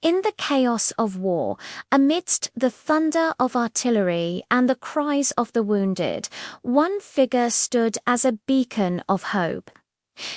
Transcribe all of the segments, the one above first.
In the chaos of war, amidst the thunder of artillery and the cries of the wounded, one figure stood as a beacon of hope.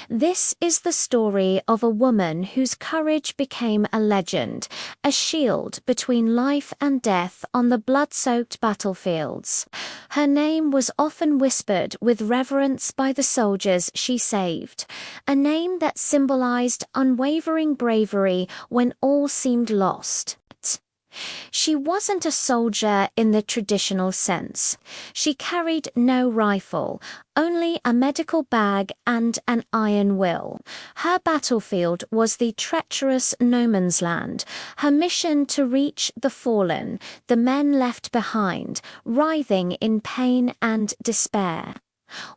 This is the story of a woman whose courage became a legend, a shield between life and death on the blood-soaked battlefields. Her name was often whispered with reverence by the soldiers she saved, a name that symbolized unwavering bravery when all seemed lost. She wasn't a soldier in the traditional sense. She carried no rifle, only a medical bag and an iron will. Her battlefield was the treacherous no man's land, her mission to reach the fallen, the men left behind, writhing in pain and despair.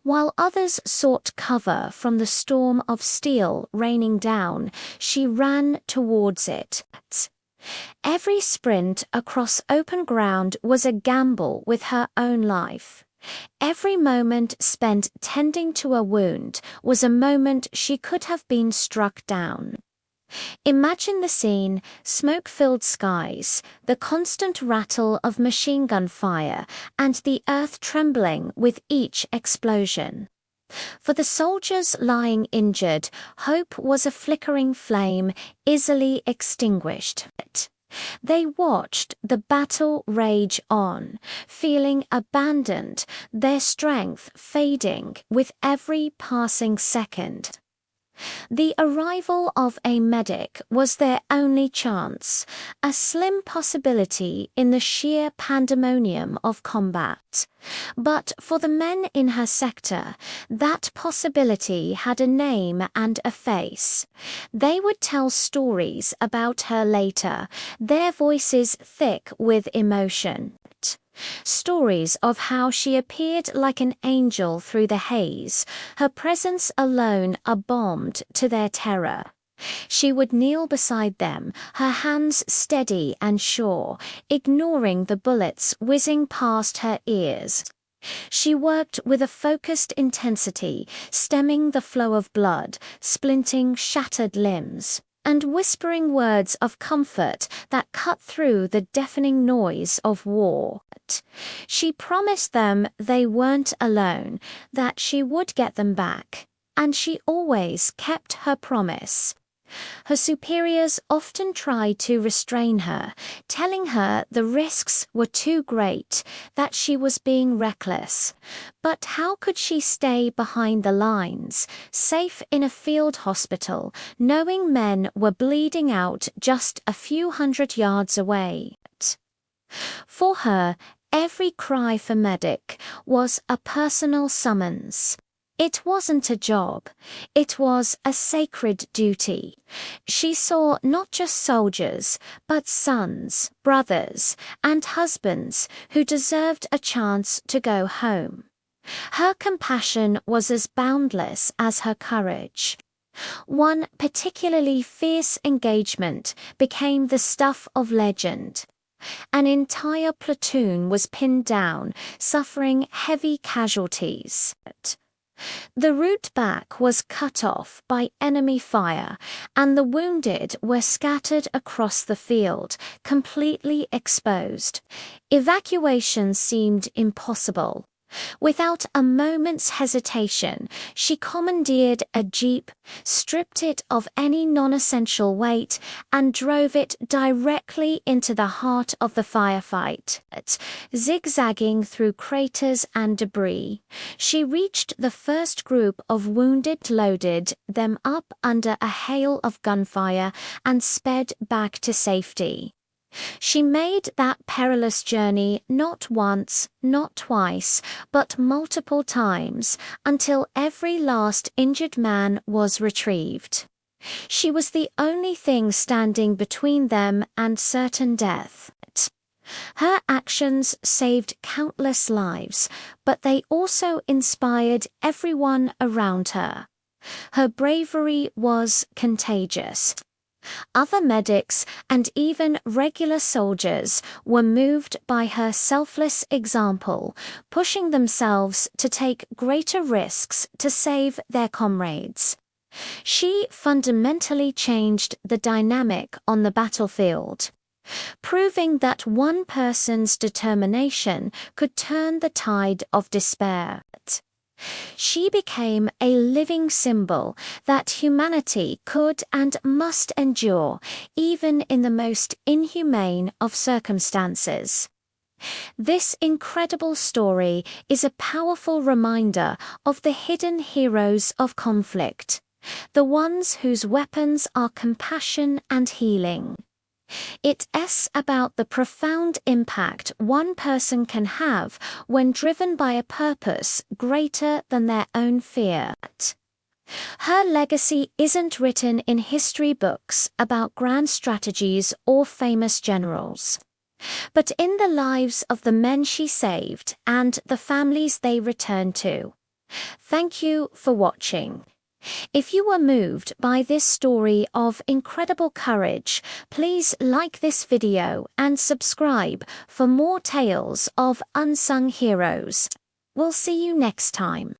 While others sought cover from the storm of steel raining down, she ran towards it. Every sprint across open ground was a gamble with her own life. Every moment spent tending to a wound was a moment she could have been struck down. Imagine the scene: smoke-filled skies, the constant rattle of machine gun fire, and the earth trembling with each explosion. For the soldiers lying injured, hope was a flickering flame, easily extinguished. They watched the battle rage on, feeling abandoned, their strength fading with every passing second. The arrival of a medic was their only chance, a slim possibility in the sheer pandemonium of combat. But for the men in her sector, that possibility had a name and a face. They would tell stories about her later, their voices thick with emotion. Stories of how she appeared like an angel through the haze, her presence alone a balm to their terror. She would kneel beside them, her hands steady and sure, ignoring the bullets whizzing past her ears. She worked with a focused intensity, stemming the flow of blood, splinting shattered limbs, and whispering words of comfort that cut through the deafening noise of war. She promised them they weren't alone, that she would get them back, and she always kept her promise. Her superiors often tried to restrain her, telling her the risks were too great, that she was being reckless. But how could she stay behind the lines, safe in a field hospital, knowing men were bleeding out just a few hundred yards away? For her, every cry for medic was a personal summons. It wasn't a job, it was a sacred duty. She saw not just soldiers, but sons, brothers, and husbands who deserved a chance to go home. Her compassion was as boundless as her courage. One particularly fierce engagement became the stuff of legend. An entire platoon was pinned down, suffering heavy casualties. The route back was cut off by enemy fire, and the wounded were scattered across the field, completely exposed. Evacuation seemed impossible. Without a moment's hesitation, she commandeered a jeep, stripped it of any non-essential weight, and drove it directly into the heart of the firefight. Zigzagging through craters and debris, she reached the first group of wounded, loaded them up under a hail of gunfire, and sped back to safety. She made that perilous journey not once, not twice, but multiple times, until every last injured man was retrieved. She was the only thing standing between them and certain death. Her actions saved countless lives, but they also inspired everyone around her. Her bravery was contagious. Other medics and even regular soldiers were moved by her selfless example, pushing themselves to take greater risks to save their comrades. She fundamentally changed the dynamic on the battlefield, proving that one person's determination could turn the tide of despair. She became a living symbol that humanity could and must endure, even in the most inhumane of circumstances. This incredible story is a powerful reminder of the hidden heroes of conflict, the ones whose weapons are compassion and healing. It's about the profound impact one person can have when driven by a purpose greater than their own fear. Her legacy isn't written in history books about grand strategies or famous generals, but in the lives of the men she saved and the families they returned to. Thank you for watching. If you were moved by this story of incredible courage, please like this video and subscribe for more tales of unsung heroes. We'll see you next time.